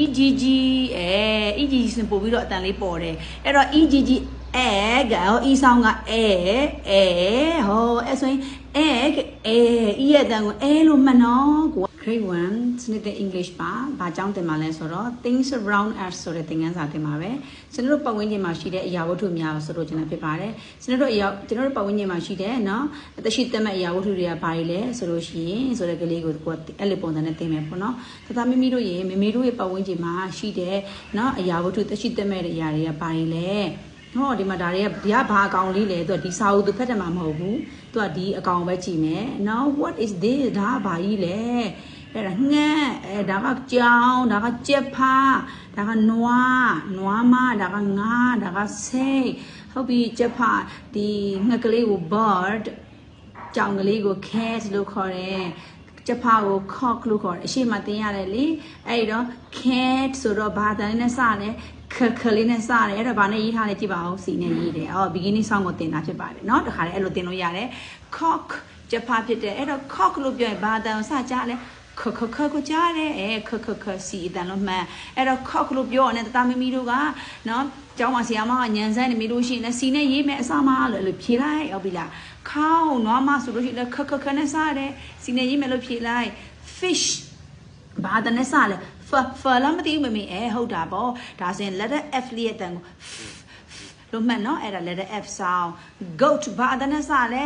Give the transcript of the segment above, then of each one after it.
EGG EGG စင်ပို့ပြီးတော့အတန်လေးပေါ်တယ်အဲ့တော့ EGG egg ဟော E sound ကဟောအဲ့ဆိုရင် egg E ရဲ့အတန်ကိုလို့မှတ်နော်ကို Grade 1 စနစ်တဲ့ English ပါဘာကြောင့်တင်မှာလဲဆိုတော့ things around us ဆိုတဲ့သင်ခန်းစာတင်ပါပဲကျွန်တော်တို့ပတ်ဝန်းကျင်မှာရှိတဲ့အရာဝတ္ထုများဆိုတော့ကျွန်တော်ဖြစ်ပါတယ်ကျွန်တော်တို့ပတ်ဝန်းကျင်မှာရှိတဲ့နော်အသက်ရှိသက်မဲ့အရာဝတ္ထုတွေကဘာတွေလဲဆိုလို့ရှိရင်ဆိုတဲ့ကလေးကိုအဲ့လိုပုံစံနဲ့သင်မယ်ပေါ့နော်တမမီတို့ရေမမေတို့ရဲ့ပတ်ဝန်းကျင်မှာရှိတဲ့နော်အရာဝတ္ထုသက်ရှိသက်မဲ့တဲ့အရာတွေကဘာတွေလဲဟောဒီမှာဒါတွေကဘာအကောင်လေးလဲသူကဒီစာအုပ်သူဖတ်တယ်မှာမဟုတ်ဘူးသူကဒီအကောင်ပဲကြည့်မယ် now what is this ဒါဘာကြီးလဲအဲ့ဒါငှက်ဒါကကြောင်ဒါကကြက်ဖားဒါကနွားမဒါကငါးဒါကဆိတ်ဟုတ်ပြီကြက်ဖားဒီငှက်ကလေးကို bird ကြောင်ကလေးကို cat လို့ခေါ်တယ်ကြက်ဖားကို cock လို့ခေါ်တယ်အရှိမတင်ရတယ်လေအဲ့တော့ cat ဆိုတော့ဘာတန်းနဲ့စတယ်ခလေးနဲ့စတယ်အဲ့တော့ဘာနဲ့ရေးထားလဲကြည့်ပါဦးစီနဲ့ရေးတယ်အော် beginning sound ကိုတင်တာဖြစ်ပါတယ်เนาะတခါလေအဲ့လိုတင်လို့ရတယ် cock ကြက်ဖားဖြစ်တယ်အဲ့တော့ cock လို့ပြောရင်ဘာတန်းစကြလဲခကိုကြားတယ်ခစီအတန်လို့မှန်အဲ့တော့ cock လို့ပြောရတယ်တမမီတို့ကနော်ကျောင်းမှာဆရာမကညံစမ်းနေမိလို့ရှိရင်စီနဲ့ရေးမယ်အစားမလို့ဖြေလိုက်ဟုတ်ပြီလားခေါင်းနွားမဆိုလို့ရှိရင်ခနဲ့စားတယ်စီနဲ့ရေးမယ်လို့ဖြေလိုက် fish ဘာတနဲ့စားလဲဖလာမသိဘူးမမေဟုတ်တာပေါ့ဒါဆိုရင် letter F လေးရဲ့အတန်ကိုလို့မှတ်နော်အဲ့ဒါ letter F sound goat ဘာတနဲ့စားလဲ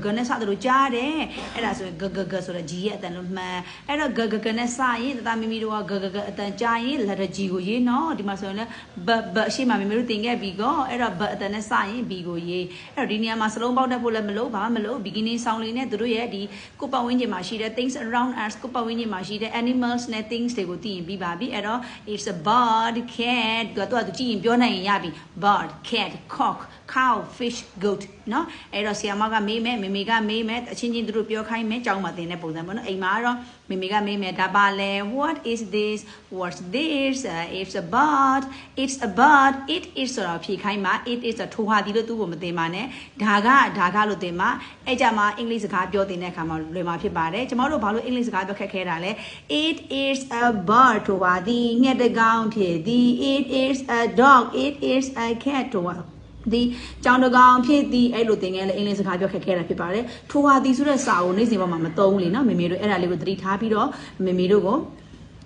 ဂနဲ့စားတယ်လို့ကြားတယ်အဲ့ဒါဆိုရင်ဂဆိုတော့ G ရဲ့အတန်လို့မှတ်အဲ့တော့ဂနဲ့စားရင်တမမီတို့ကဂအတန်ကြားရင် letter G ကိုရေးနော်ဒီမှာဆိုရင်လည်းဘအရှိမမီတို့တင်ခဲ့ပြီးကောအဲ့တော့ဘအတန်နဲ့စားရင် B ကိုရေးအဲ့တော့ဒီနေရာမှာစလုံးပေါက်တတ်ဖို့လည်းမလို့ဘာမှမလို့ beginning sound လေးနဲ့တို့ရဲ့ဒီကိုပတ်ဝန်းကျင်မှာရှိတဲ့ things around us ကိုပတ်ဝန်းကျင်မှာရှိတဲ့ animals နဲ့ things တွေကိုသိရင်ပြီးပါပြီအဲ့တော့ it's a bird cat တော့သူကြည့်ရင်ပြောနိုင်ရင်ရပြီ bird cat cock cow fish goat เนาะအဲ့တော့ဆရာမကမေးမယ်မေကမေးမယ်အချင်းချင်းသူတို့ပြောခိုင်းမယ်ကြောင်းမှာသင်တဲ့ပုံစံပေါ့နော်အိမ်မှာတော့မေကမေးမယ်ဒါပါလဲ what is this what's this it's a bird it is ဆိုတော့ဖြေခိုင်းမှာ it is ထိုဟာဒီလို့သူ့ကိုမသင်ပါနဲ့ဒါကလို့သင်ပါအဲ့ကြမှာအင်္ဂလိပ်စကားပြောသင်တဲ့အခါမှာလွယ်မှာဖြစ်ပါတယ်ကျမတို့ဘာလို့အင်္ဂလိပ်စကားပြောခက်ခဲတာလဲ it is a bird ထိုပါဒီငှက်တကောင်ဖြစ်သည် it is a dog it is a cat ထိုပါဒီကြောင်တကောင်ဖြစ်သည်အဲ့လိုသင်ခဲ့လေအင်္ဂလိပ်စကားပြောခက်ခဲတာဖြစ်ပါတယ်ထိုဟာဒီဆိုတဲ့စာကိုနေ့စဉ်ပေါ်မှာမသုံးဘူးလေနော်မေတို့အဲ့ဒါလေးကိုသတိထားပြီးတော့မေတို့ကို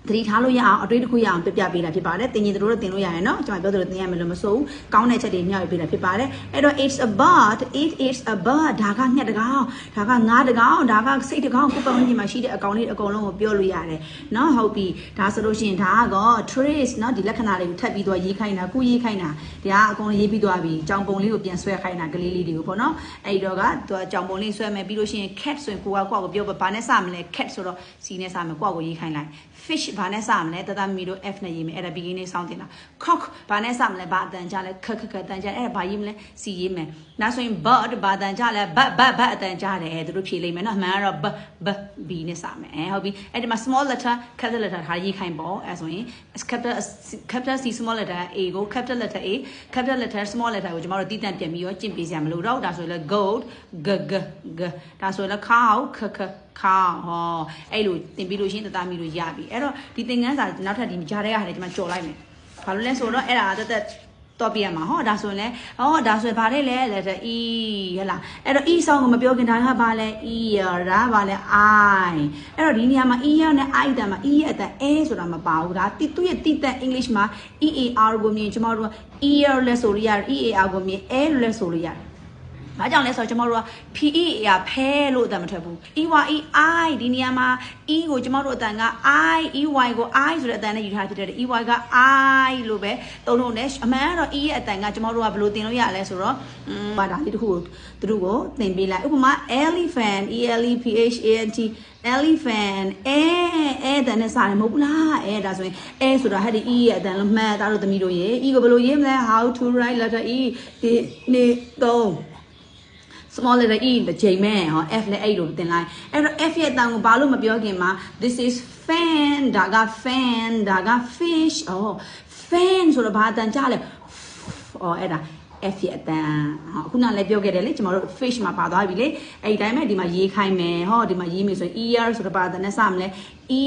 သတိထားလို့ရအောင်အတွေ့တစ်ခုရအောင်ပြပြပေးတာဖြစ်ပါတယ်တင်ရင်တို့တင်လို့ရရင်နော်ကျွန်တော်ပြောသလိုတင်ရမယ်လို့မဆိုဘူးကောင်းတဲ့ချက်တွေမျှဝေပေးတာဖြစ်ပါတယ်အဲ့တော့ it's a bird it is a bird ဒါကငှက်တကောင်ဒါကငါးတကောင်ဒါကစိတ်တကောင်ကိုပတ်ဝန်းကျင်မှာရှိတဲ့အကောင်လေးအကုန်လုံးကိုပြောလို့ရတယ်နော်ဟုတ်ပြီဒါဆိုလို့ရှိရင်ဒါကတော့ trace နော်ဒီလက္ခဏာတွေကိုထပ်ပြီးတော့ရေးခိုင်းတာခုရေးခိုင်းတာဒါကအကုန်ရေးပြီးသွားပြီကြောင်ပုံလေးကိုပြန်ဆွဲခိုင်းတာကလေးလေးတွေကိုပေါ့နော်အဲ့တော့ကသူကကြောင်ပုံလေးဆွဲမယ်ပြီးလို့ရှိရင် cat ဆိုရင်ကိုကပြောဘာနဲ့စမလဲ cat ဆိုတော့ C နဲ့စမယ်ကိုရေးခိုင်းလိုက် fish ဘာနဲ့စမလဲတသမီတို့ F နဲ့ရေးမယ်အဲ့ဒါ beginning sound တင်တာ cock ဘာနဲ့စမလဲဘာအတန်ကြလဲခအတန်ကြအဲ့ဒါဘာရေးမလဲ C ရေးမယ်နောက်ဆိုရင် bird ဘာအတန်ကြလဲဘအတန်ကြတယ်သူတို့ဖြေလိမ့်မယ်နော်အမှန်ကတော့ B နဲ့စမယ်ဟုတ်ပြီအဲ့ဒီမှာ small letter capital letter ထားရေးခိုင်းပေါ့အဲ့ဆိုရင် capital C small letter A ကို capital letter A capital letter small letter ကိုကျွန်တော်တို့တည်တံ့ပြန်ပြီးတော့ကျင့်ပေးစရာမလိုတော့ဒါဆိုရင်လည်း goat gဒါဆိုရင်လည်း cowခခေါင်းဟောအဲ့လိုတင်ပြီးလို့ရှင်းတသားမီလို့ရပြီအဲ့တော့ဒီသင်ခန်းစာနောက်ထပ်ဒီကြားထဲရတယ်ဒီမှာကြော်လိုက်မယ်ဘာလို့လဲဆိုတော့အဲ့ဒါတက်တော့ပြရမှာဟောဒါဆိုရင်လည်းဒါဆိုရင်ဘာလဲလဲ letter E ဟဲ့လားအဲ့တော့ E sound ကိုမပြောခင်ဒါကဘာလဲ E ဒါဘာလဲ I အဲ့တော့ဒီနေရာမှာ E နဲ့ I တန်မှာ E ရဲ့အတန် A ဆိုတာမပါဘူးဒါသူ့ရဲ့တိတက် English မှာ EAR ကိုမြင်ကျွန်တော်တို့ ear လဲဆိုလို့ရတယ် EAR ကိုမြင် A လို့လဲဆိုလို့ရတယ်ဘာကြောင့်လဲဆိုတော့ကျမတို့က PE ရဖဲလို့အတန်မထွက်ဘူး EYဒီနေရာမှာ E ကိုကျမတို့အတန်က EY ကို I ဆိုတဲ့အတန်နဲ့ယူထားဖြစ်တယ် EY က I လို့ပဲသုံးလို့နဲ့အမှန်ကတော့ E ရဲ့အတန်ကကျမတို့ကဘယ်လိုသင်လို့ရလဲဆိုတော့ဘာဒါလေးတစ်ခုကိုသူတို့ကိုသင်ပေးလိုက်ဥပမာ elephant ELEPHANT elephant တန်နဲ့စားတယ်မဟုတ်ဘူးလားဒါဆိုရင်ဆိုတာ had E ရဲ့အတန်လို့မှတ်သားတို့သမီးတို့ရေ E ကိုဘယ်လိုရေးမလဲ how to write letter E ဒီနေတော့ small letter E တစ်ချိန်မဲ့ဟော F နဲ့အဲ့လိုတင်လိုက်အဲ့တော့ F ရဲ့အတန်ကိုဘာလို့မပြောခင်မှာ this is fan ဒါက fish fan ဆိုတော့ဘာအတန်ကြားလဲအဲ့ဒါ F ရဲ့အတန်ခုနလည်းပြောခဲ့တယ်လေကျွန်တော်တို့ fish မှာပါသွားပြီလေအဲ့ဒီတိုင်းပဲဒီမှာရေးခိုင်းမယ်ဟောဒီမှာရေးမယ်ဆိုရင် ear ဆိုတော့ပါတဲ့နဲ့စမလဲ e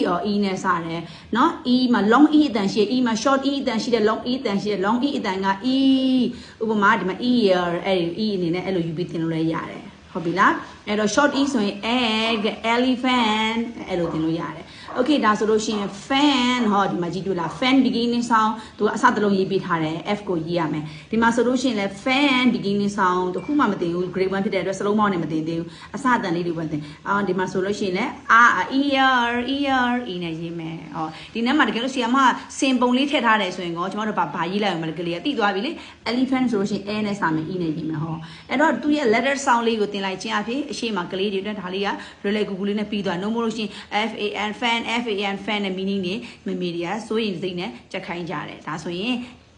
ရော e နဲ့စတယ်เนาะ e မှာ long e အတန်ရှိ e မှာ short e အတန်ရှိတယ် long e အတန်ရှိတယ် long e အတန်က e ဥပမာဒီမှာ ear အဲ့ဒီ e အနေနဲ့အဲ့လိုယူပြီးသင်လို့လည်းရတယ်ဟုတ်ပြီလားအဲ့တော့ short e ဆိုရင် egg elephant အဲ့လိုသင်လို့ရတယ် okay ဒါဆိုလို့ရှိရင် fan ဟောဒီမှာကြည့်တွေ့လား fan beginning sound သူကအစတလုံးရေးပေးထားတယ် f ကိုရေးရမယ်ဒီမှာဆိုလို့ရှိရင်လည်း fan beginning sound တခုမှမသိဘူး grade 1ဖြစ်တဲ့အတွက်စလုံးပေါင်းနဲ့မသိသေးဘူးအစအတန်လေးတွေပဲသင်ဒီမှာဆိုလို့ရှိရင်လည်း ear e နဲ့ရေးမယ်ဟောဒီနေ့မှာတကယ်လို့ဆီယမစင်ပုံလေးထည့်ထားတယ်ဆိုရင်ကောကျွန်တော်တို့ဘာရေးလိုက်အောင်မလဲကလေးကတိသွားပြီလေ elephant ဆိုလို့ရှိရင် a နဲ့စမယ် e နဲ့ရေးမယ်ဟောအဲ့တော့သူရဲ့ letter sound လေးကိုသင်လိုက်ခြင်းအဖြစ်အရှိမကလေးတွေနဲ့ဒါလေးကလွယ်လွယ်ကူကူလေးနဲ့ပြီးသွား no more လို့ရှိရင် fan fan နဲ့ meaning တွေမမေတွေကစိုးရင်စိတ်နဲ့ကြက်ခိုင်းကြတယ်ဒါဆိုရင်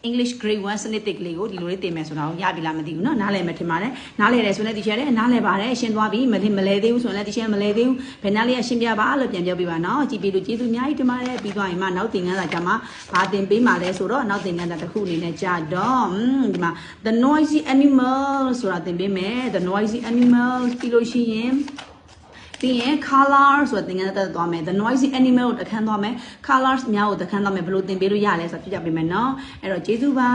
English grade 1 စနစ်တစ်ကလေးကိုဒီလိုလေးသင်မယ်ဆိုတော့ရပြီလားမသိဘူးเนาะနားလည်မယ်ထင်ပါတယ်နားလည်တယ်ဆိုရင်လည်းဒီချက်တယ်နားလည်ပါတယ်ရှင်းသွားပြီမလဲသေးဘူးဆိုရင်လည်းဒီချက်မလဲသေးဘူးဘယ်နားလေးကရှင်းပြပါလို့ပြန်ပြောပြပါเนาะကြည့်ပြီးလို့ကျေးဇူးအများကြီးတင်ပါတယ်ပြီးသွားရင်မှနောက်သင်ခန်းစာကြမှာဘာသင်ပေးမှာလဲဆိုတော့နောက်သင်ခန်းစာတစ်ခုအနေနဲ့ကြာတော့ဒီမှာ the noisy animal ဆိုတာသင်ပေးမယ် the noisy animal ပြီးလို့ရှိရင်ပြီးရင် color ဆိုတာသင်ခန်းစာတက်သွားမယ် the noisy animal ကိုတခန်းသွားမယ် colors များကိုတခန်းသွားမယ်ဘယ်လိုသင်ပေးလို့ရလဲဆိုတာပြပြပေးမယ်เนาะအဲ့တော့ကျေးဇူးပါ